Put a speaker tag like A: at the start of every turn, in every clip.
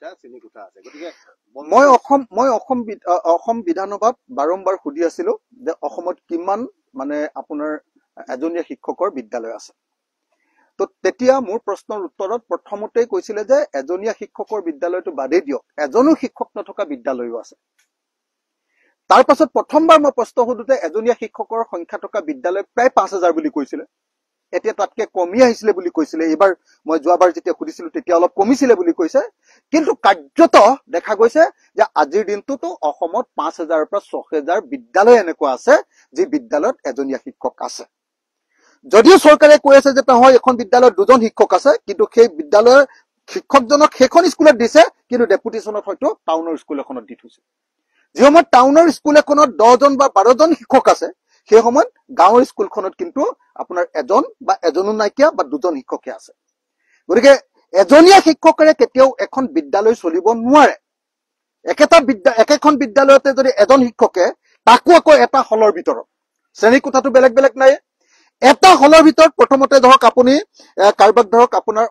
A: চিটা চিনিকুঠা আছে গতিকে
B: মই অসম বিধানসভাত বাৰম্বাৰ সুধি আছিলো যে অসমত কিমান মানে আপোনাৰ এজনীয়া শিক্ষকৰ বিদ্যালয় আছে তো তেতিয়া মোৰ প্ৰশ্নৰ উত্তৰত প্ৰথমতেই কৈছিলে যে এজনীয়া শিক্ষকৰ বিদ্যালয়টো বাদেই দিয়ক এজনো শিক্ষক নথকা বিদ্যালয়ও আছে তাৰ পাছত প্ৰথমবাৰ মই প্ৰশ্ন সুধোতে এজনীয়া শিক্ষকৰ সংখ্যা থকা বিদ্যালয় প্ৰায় 5000 বুলি কৈছিলে এতিয়া তাতকে কমি আহিছিলে বুলি কৈছিলে এবাৰ মই যোৱাবাৰ যেতিয়া সুধিছিলো তেতিয়া অলপ কমিছিলে বুলি কৈছে কিন্তু কাৰ্যত দেখা গৈছে যে আজিৰ দিনটোতো অসমত 5000 পৰা 6000 বিদ্যালয় এনেকুৱা আছে যি বিদ্যালয়ত এজনীয়া শিক্ষক আছে যদিও চৰকাৰে কৈ আছে যে হয় এখন বিদ্যালয়ত দুজন শিক্ষক আছে কিন্তু সেই বিদ্যালয়ৰ শিক্ষকজনক সেইখন স্কুলত দিছে কিন্তু ডেপুটেশ্যনত হয়তো টাউনৰ স্কুল এখনত দি থৈছে যে সময়ত টাউনৰ স্কুল এখনত 10 জন বা 12 জন শিক্ষক আছে সেই সময়ত গাঁৱৰ স্কুলখনত কিন্তু আপোনাৰ এজন বা এজনো নাইকিয়া বা দুজন শিক্ষকে আছে গতিকে এজনীয়া শিক্ষকৰে কেতিয়াও এখন বিদ্যালয় চলিব নোৱাৰে একেখন বিদ্যালয়তে যদি এজন শিক্ষকে তাকো আকৌ এটা হলৰ ভিতৰত শ্ৰেণী কোঠাটো বেলেগ বেলেগ নাই এটা হলৰ ভিতৰত প্ৰথমতে ধৰক আপুনি কাৰবাক ধৰক আপোনাৰ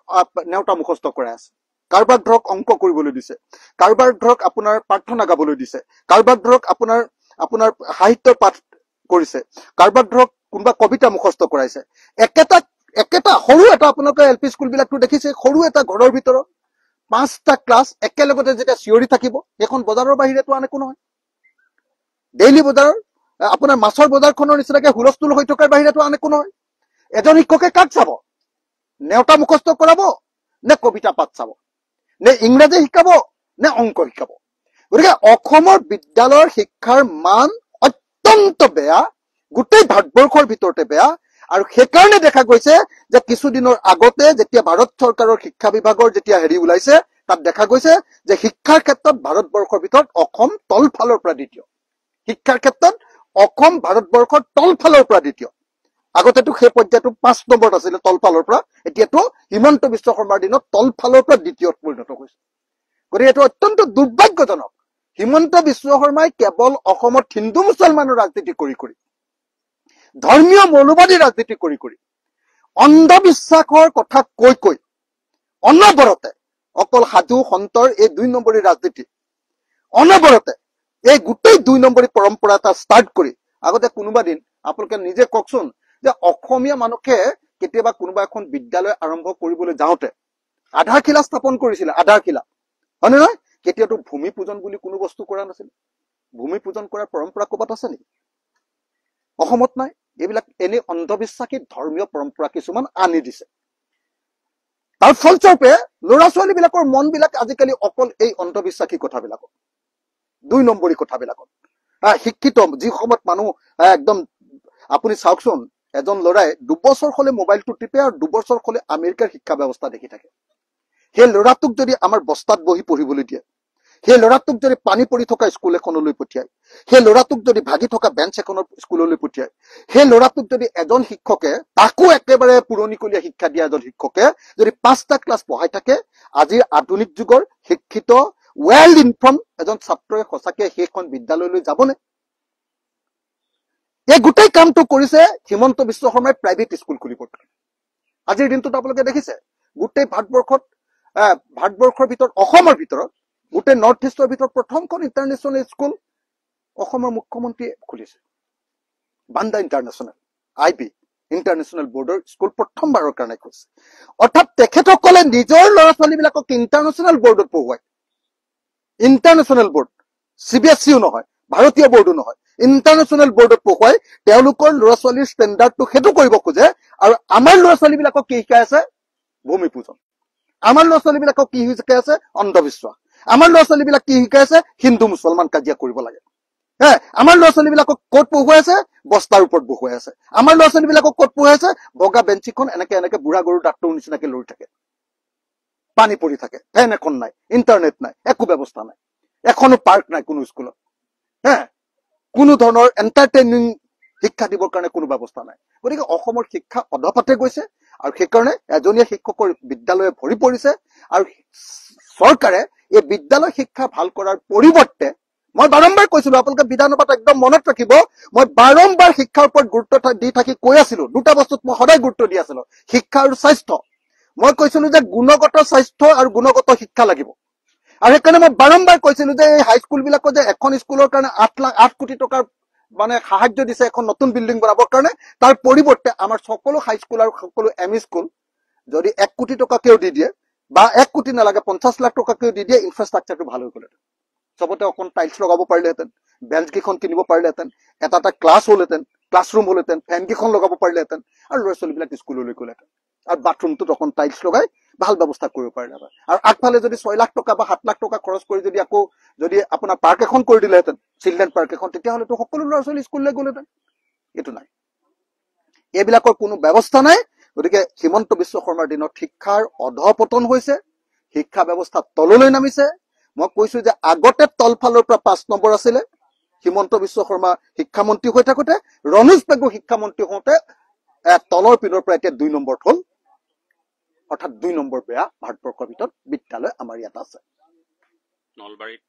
B: নেওতা মুখস্থ কৰাই আছে কাৰবাক ধৰক অংক কৰিবলৈ দিছে কাৰবাক ধৰক আপোনাৰ প্ৰাৰ্থনা গাবলৈ দিছে কাৰবাক ধৰক আপোনাৰ সাহিত্যৰ পাঠ কৰিছে কাৰবাক ধৰক কোনবা কবিতা মুখস্থ কৰাইছে একেটা সৰু এটা আপোনালোকে এলপি স্কুল বিলাকটো দেখিছে সৰু এটা ঘৰৰ ভিতৰত 5টা ক্লাছ একেলগতে যেতিয়া চিঞৰি থাকিব এখন বজাৰৰ বাহিৰেতো আন একো নহয় ডেইলি বজাৰৰ আপোনাৰ মাছৰ বজাৰখনৰ নিচিনাকে হুলস্থুল হৈ থকাৰ বাহিৰেতো আন একো নহয় এজন শিক্ষকে কাক চাব নেওতা মুখস্থ কৰাব নে কবিতা পাঠ চাব নে ইংৰাজী শিকাব নে অংক শিকাব গতিকে অসমৰ বিদ্যালয়ৰ শিক্ষাৰ মান অত্যন্ত বেয়া গোটেই ভাৰতবৰ্ষৰ ভিতৰতে বেয়া আৰু সেইকাৰণে দেখা গৈছে যে কিছুদিনৰ আগতে যেতিয়া ভাৰত চৰকাৰৰ শিক্ষা বিভাগৰ যেতিয়া হেৰি ওলাইছে তাত দেখা গৈছে যে শিক্ষাৰ ক্ষেত্ৰত ভাৰতবৰ্ষৰ ভিতৰত অসম তলফালৰ পৰা দ্বিতীয় শিক্ষাৰ ক্ষেত্ৰত অসম ভাৰতবৰ্ষৰ তলফালৰ পৰা দ্বিতীয় আগতেতো সেই পৰ্যায়টো 5 নম্বৰত আছিল তলফালৰ পৰা এতিয়াতো হিমন্ত বিশ্ব শৰ্মাৰ দিনত তলফালৰ পৰা দ্বিতীয়ত পৰিণত হৈছে গতিকে এটো অত্যন্ত দুৰ্ভাগ্যজনক হিমন্ত বিশ্ব শৰ্মাই কেৱল অসমত হিন্দু মুছলমানৰ ৰাজনীতি কৰি ধৰ্মীয় মৌলবাদী ৰাজনীতি কৰি অন্ধবিশ্বাসৰ কথা কৈ অনবৰতে অকল সাধু সন্তৰ এই 2 নম্বৰী ৰাজনীতি অনবৰতে এই গোটেই 2 নম্বৰী পৰম্পৰা এটা ষ্টাৰ্ট কৰি আগতে কোনোবা দিন আপোনালোকে নিজে কওকচোন যে অসমীয়া মানুহে কেতিয়াবা কোনোবা এখন বিদ্যালয় আৰম্ভ কৰিবলৈ যাওঁতে আধাৰশিলা স্থাপন কৰিছিল আধাৰশিলা হয় নহয় কেতিয়াতো ভূমি পূজন বুলি কোনো বস্তু কৰা নাছিল ভূমি পূজন কৰাৰ পৰম্পৰা ক'বাত আছে নেকি অসমত নাই এইবিলাক এনে অন্ধবিশ্বাসী ধৰ্মীয় পৰম্পৰা কিছুমান আনি দিছে তাৰ ফলস্বৰূপে ল'ৰা ছোৱালী বিলাকৰ মন বিলাক আজিকালি অকল এই অন্ধবিশ্বাসী কথাবিলাকত 2 নম্বৰী কথাবিলাকত শিক্ষিত যি সময়ত মানুহ একদম আপুনি চাওকচোন এজন ল'ৰাই 2 বছৰ হলে মোবাইলটো টিপে আৰু 2 বছৰ হলে আমেৰিকাৰ শিক্ষা ব্যৱস্থা দেখি থাকে সেই ল'ৰাটোক যদি আমাৰ বস্তাত বহি পঢ়িবলৈ দিয়ে সেই ল'ৰাটোক যদি পানী পৰি থকা স্কুল এখনলৈ পঠিয়ায় সেই ল'ৰাটোক যদি ভাগি থকা বেঞ্চ এখনৰ স্কুললৈ পঠিয়ায় সেই ল'ৰাটোক যদি এজন শিক্ষকে তাকো একেবাৰে পুৰণিকলীয়া শিক্ষা দিয়া এজন শিক্ষকে যদি 5টা ক্লাছ পঢ়াই থাকে আজিৰ আধুনিক যুগৰ শিক্ষিত ৱেল ইনফৰ্ম এজন ছাত্ৰই সঁচাকে সেইখন বিদ্যালয়লৈ যাবনে এই গোটেই কামটো কৰিছে হিমন্ত বিশ্ব শৰ্মাই প্ৰাইভেট স্কুল খুলিব আজিৰ দিনটোত আপোনালোকে দেখিছে গোটেই ভাৰতবৰ্ষৰ ভিতৰত অসমৰ ভিতৰত গোটেই নৰ্থ ইষ্টৰ ভিতৰত প্ৰথমখন ইন্টাৰনেশ্যনেল স্কুল অসমৰ মুখ্যমন্ত্ৰীয়ে খুলিছে বান্দা ইন্টাৰনেশ্যনেল আইবি ইন্টাৰনেশ্যনেল বোৰ্ডৰ স্কুল প্ৰথমবাৰৰ কাৰণে খুলিছে অৰ্থাৎ তেখেতসকলে নিজৰ ল'ৰা ছোৱালীবিলাকক ইন্টাৰনেশ্যনেল বোৰ্ডত পঢ়ুৱায় ইন্টাৰনেশ্যনেল বোৰ্ড CBSE নহয় ভাৰতীয় বোৰ্ডো নহয় ইন্টাৰনেশ্যনেল বোৰ্ডত পঢ়ুৱাই তেওঁলোকৰ ল'ৰা ছোৱালীৰ ষ্টেণ্ডাৰ্ডটো সেইটো কৰিব খোজে আৰু আমাৰ ল'ৰা ছোৱালীবিলাকক কি শিকাই আছে ভূমি পূজন আমাৰ ল'ৰা ছোৱালীবিলাকক কি শিকাই আছে অন্ধবিশ্বাস আমাৰ ল'ৰা ছোৱালীবিলাক কি শিকাই আছে হিন্দু মুছলমান কাজিয়া কৰিব লাগে আমাৰ ল'ৰা ছোৱালীবিলাকক ক'ত পঢ়ুৱাই আছে বস্তাৰ ওপৰত বহুৱাই আছে আমাৰ ল'ৰা ছোৱালীবিলাকক ক'ত পঢ়ুৱাই আছে বগা বেঞ্চিখন এনেকে বুঢ়া গৰুৰ দাঁতটোৰ নিচিনাকে লৰি থাকে পানী পৰি থাকে ফেন এখন নাই ইন্টাৰনেট নাই একো ব্যৱস্থা নাই এখনো পাৰ্ক নাই কোনো স্কুলত কোনো ধৰণৰ এন্টাৰটেইনিং শিক্ষা দিবৰ কাৰণে কোনো ব্যৱস্থা নাই গতিকে অসমৰ শিক্ষা অধপাতে গৈছে আৰু সেইকাৰণে এজনীয়া শিক্ষকৰ বিদ্যালয়ে ভৰি পৰিছে আৰু চৰকাৰে এই বিদ্যালয় শিক্ষা ভাল কৰাৰ পৰিৱৰ্তে মই বাৰম্বাৰ কৈছিলো আপোনালোকে বিধানসভাত একদম মনত ৰাখিব মই বাৰম্বাৰ শিক্ষাৰ ওপৰত গুৰুত্ব দি থাকি কৈ আছিলো দুটা বস্তুত মই সদায় গুৰুত্ব দি আছিলো শিক্ষা আৰু স্বাস্থ্য মই কৈছিলো যে গুণগত স্বাস্থ্য আৰু গুণগত শিক্ষা লাগিব আৰু সেইকাৰণে মই বাৰম্বাৰ কৈছিলো যে এই হাইস্কুল বিলাকত যে এখন স্কুলৰ কাৰণে 8 কোটি টকাৰ মানে সাহায্য দিছে এখন নতুন বিল্ডিং বনাবৰ কাৰণে, তাৰ পৰিৱৰ্তে আমাৰ সকলো হাইস্কুল আৰু সকলো এমই স্কুল যদি 1 কোটি টকাকেও দি দিয়ে বা 1 কোটি নালাগে 50 লাখ টকাকেও দি দিয়ে, ইনফ্ৰাষ্ট্ৰাকচাৰটো ভাল হৈ গ'লহেঁতেন। চবতে অকণ টাইলছ লগাব পাৰিলেহেঁতেন, বেঞ্চ কেইখন কিনিব পাৰিলেহেঁতেন, এটা ক্লাছ হ'লহেঁতেন, ক্লাছৰুম হ'লহেঁতেন, ফেন কেইখন লগাব পাৰিলেহেঁতেন, আৰু ল'ৰা ছোৱালীবিলাক স্কুললৈ গ'লহেঁতেন, আৰু বাথৰুমটোত অকণ টাইলছ লগাই ভাল ব্যৱস্থা কৰিব পাৰিলেহেঁতেন। আৰু আগফালে যদি 6 লাখ টকা বা 7 লাখ টকা খৰচ কৰি যদি আকৌ যদি আপোনাৰ পাৰ্ক এখন কৰি দিলেহেঁতেন, চিলড্ৰেন পাৰ্ক এখন, তেতিয়াহ'লেতো সকলো ল'ৰা ছোৱালী স্কুললৈ গ'লহেঁতেন। এইটো নাই, এইবিলাকৰ কোনো ব্যৱস্থা নাই। গতিকে হিমন্ত বিশ্ব শৰ্মাৰ দিনত শিক্ষাৰ অধপতন হৈছে, শিক্ষা ব্যৱস্থা তললৈ নামিছে। মই কৈছো যে আগতে তলফালৰ পৰা 5 নম্বৰ আছিলে, হিমন্ত বিশ্ব শৰ্মা শিক্ষামন্ত্ৰী হৈ থাকোতে, ৰনোজ পেগু শিক্ষামন্ত্ৰী হওঁতে তলৰ পিনৰ পৰা এতিয়া 2 নম্বৰত হ'ল, অৰ্থাৎ 2 নম্বৰ বেয়া ভাৰতবৰ্ষৰ ভিতৰত বিদ্যালয় আমাৰ ইয়াত আছে।
A: নলবাৰীত